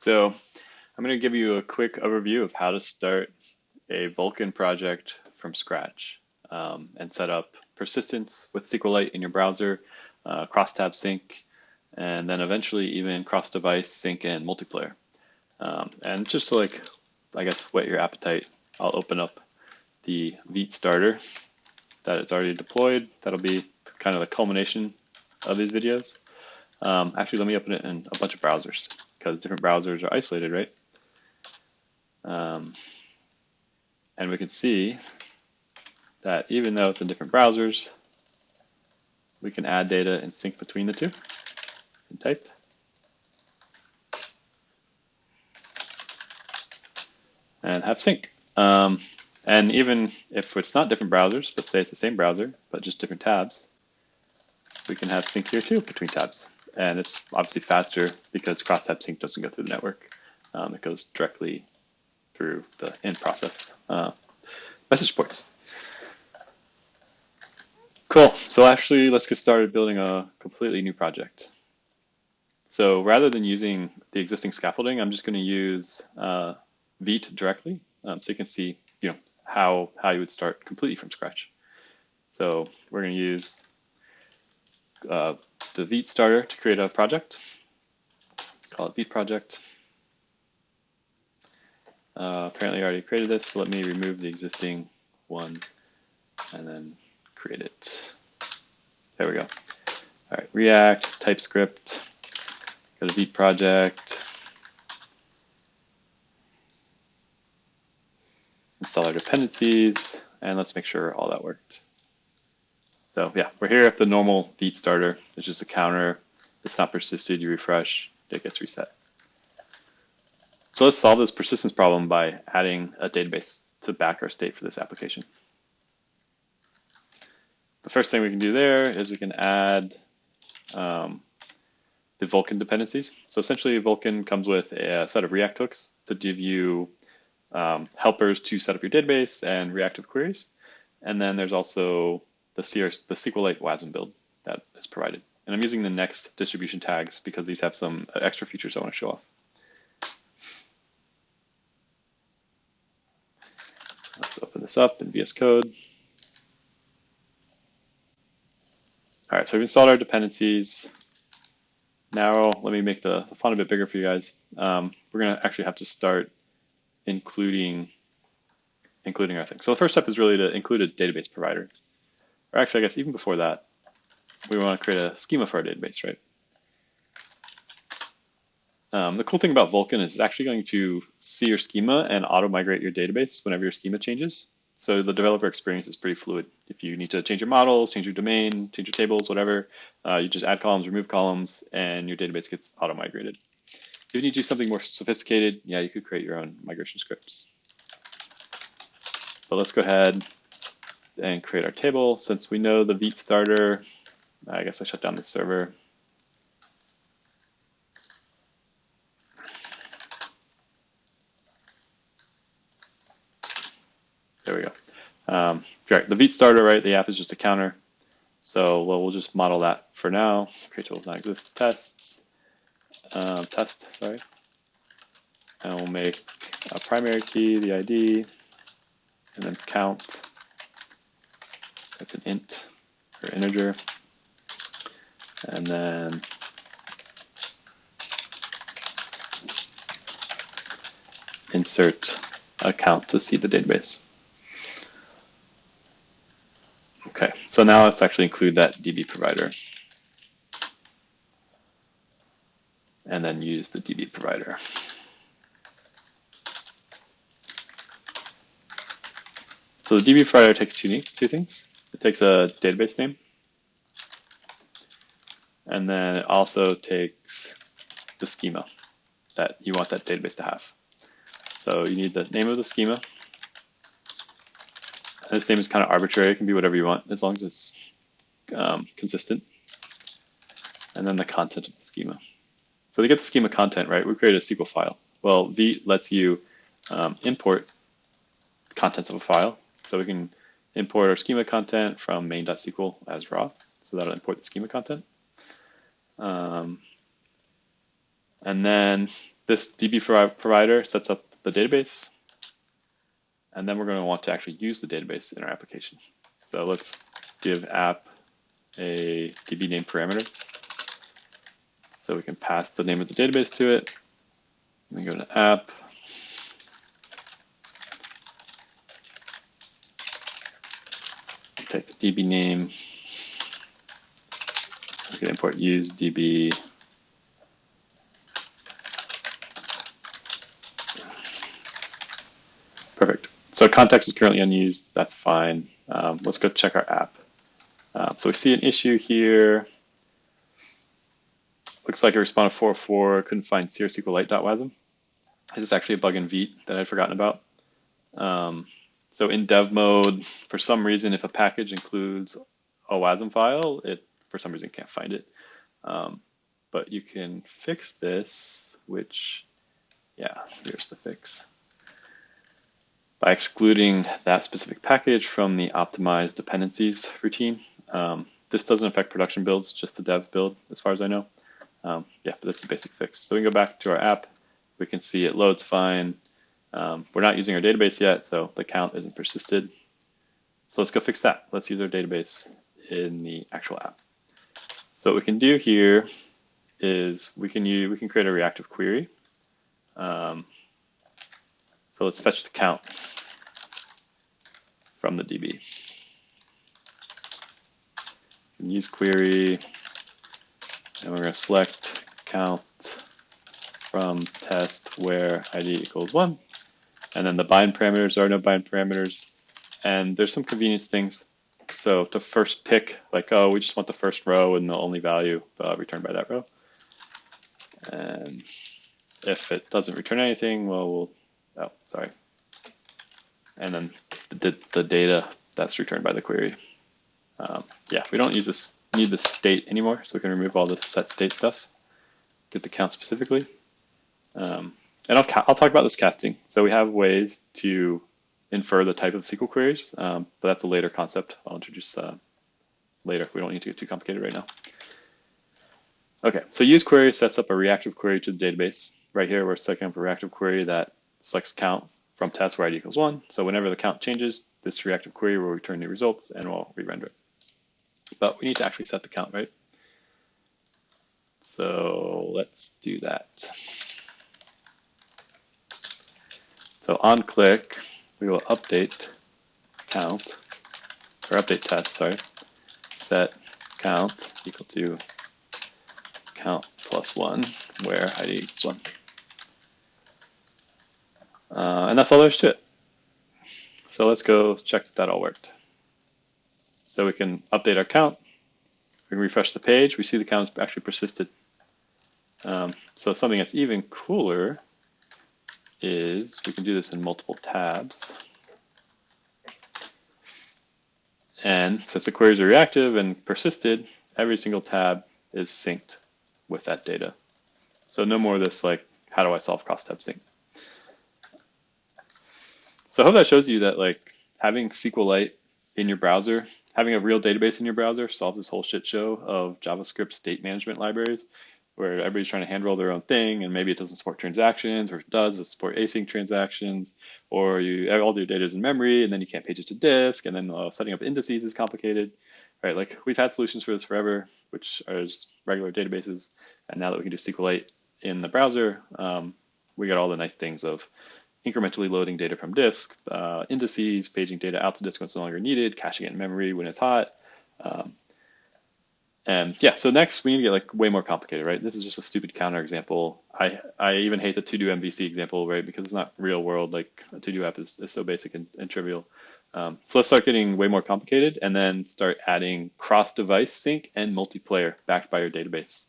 So I'm going to give you a quick overview of how to start a Vulcan project from scratch and set up persistence with SQLite in your browser, cross-tab sync, and then eventually even cross-device sync and multiplayer. And just to I guess, whet your appetite, I'll open up the Vite starter that it's already deployed. That'll be kind of the culmination of these videos. Actually, let me open it in a bunch of browsers because different browsers are isolated, right? And we can see that even though it's in different browsers, we can add data and sync between the two and type. And have sync. And even if it's not different browsers, but say it's the same browser, but just different tabs, we can have sync here too between tabs. And it's obviously faster because cross-tab sync doesn't go through the network. It goes directly through the in-process message ports. Cool, so actually let's get started building a completely new project. So rather than using the existing scaffolding, I'm just going to use Vite directly, so you can see how you would start completely from scratch. So we're going to use the Vite starter to create a project. Call it Vite project. Apparently I already created this, so let me remove the existing one and then create it. There we go. All right, React, TypeScript, go to Vite project, install our dependencies, and let's make sure all that worked. So yeah, we're here at the normal Vite starter. It's just a counter. It's not persisted, you refresh, it gets reset. So let's solve this persistence problem by adding a database to back our state for this application. The first thing we can do there is we can add the Vulcan dependencies. So essentially Vulcan comes with a set of React hooks to give you helpers to set up your database and reactive queries. And then there's also the SQLite WASM build that is provided. And I'm using the next distribution tags because these have some extra features I want to show off. Let's open this up in VS Code. All right, so we've installed our dependencies. Now let me make the font a bit bigger for you guys. We're going to actually have to start including our thing. So the first step is really to include a database provider. Or actually, I guess even before that, we want to create a schema for our database, right? The cool thing about Vulcan is it's actually going to see your schema and auto-migrate your database whenever your schema changes. So the developer experience is pretty fluid. If you need to change your models, change your domain, change your tables, whatever, you just add columns, remove columns, and your database gets auto-migrated. If you need to do something more sophisticated, yeah, you could create your own migration scripts. But let's go ahead and create our table. Since we know the Vite starter, I guess I shut down the server. There we go. Right, the Vite starter, right? The app is just a counter. So we'll just model that for now. Create table does not exist. Test, sorry. And we'll make a primary key, the ID, and then count. That's an int or integer. And then insert a count to see the database. Okay, so now let's actually include that DB provider. And then use the DB provider. So the DB provider takes two things. It takes a database name. And then it also takes the schema that you want that database to have. So you need the name of the schema. And this name is kind of arbitrary. It can be whatever you want as long as it's consistent. And then the content of the schema. So to get the schema content, right, we created a SQL file. Well, Vite lets you import contents of a file. So we can import our schema content from main.sql as raw. So that'll import the schema content. And then This DB provider sets up the database, and then we're going to want to actually use the database in our application. So let's give app a DB name parameter. So we can pass the name of the database to it. We go to app. Take the DB name. We can import use DB. Perfect. So context is currently unused. That's fine. Let's go check our app. So we see an issue here. Looks like it responded 404, couldn't find SQLite.wasm. This is actually a bug in Vite that I'd forgotten about. So in dev mode, for some reason, if a package includes a WASM file, it for some reason can't find it. But you can fix this, which, yeah, here's the fix. By excluding that specific package from the optimized dependencies routine. This doesn't affect production builds, just the dev build, as far as I know. Yeah, but this is the basic fix. So we can go back to our app. We can see it loads fine. We're not using our database yet, so the count isn't persisted. So let's go fix that. Let's use our database in the actual app. So what we can do here is we can create a reactive query. So let's fetch the count from the DB. Use query, and we're going to select count from test where ID equals 1. And then the bind parameters are no bind parameters. And there's some convenience things. So to first pick, like, oh, we just want the first row and the only value returned by that row. And if it doesn't return anything, well, oh, sorry. And then the data that's returned by the query. Yeah, we don't need the state anymore, so we can remove all this set state stuff. Get the count specifically. And I'll talk about this casting. So we have ways to infer the type of SQL queries, but that's a later concept I'll introduce later. We don't need to get too complicated right now. Okay, so use query sets up a reactive query to the database. Right here, we're setting up a reactive query that selects count from test where ID equals 1. So whenever the count changes, this reactive query will return new results and we'll re-render it. But we need to actually set the count, right? So let's do that. So on click, we will update count, or update test, sorry. Set count equal to count plus 1, where ID equals 1. And that's all there is to it. So let's go check if that all worked. So we can update our count. We can refresh the page. We see the count is actually persisted. So something that's even cooler is we can do this in multiple tabs. And since the queries are reactive and persisted, every single tab is synced with that data. So no more of this, like, how do I solve cross-tab sync? So I hope that shows you that, like, having SQLite in your browser, having a real database in your browser solves this whole shit show of JavaScript state management libraries, where everybody's trying to handle their own thing, and maybe it doesn't support transactions, or it does support async transactions, or all your data is in memory, and then you can't page it to disk, and then setting up indices is complicated, right? Like, we've had solutions for this forever, which are just regular databases, and now that we can do SQLite in the browser, we got all the nice things of incrementally loading data from disk, indices, paging data out to disk when it's no longer needed, caching it in memory when it's hot. And yeah, so next we need to get, like, way more complicated, right? This is just a stupid counter example. I even hate the to-do MVC example, right? Because it's not real world. Like, a to-do app is so basic and trivial. So let's start getting way more complicated and then start adding cross-device sync and multiplayer backed by your database.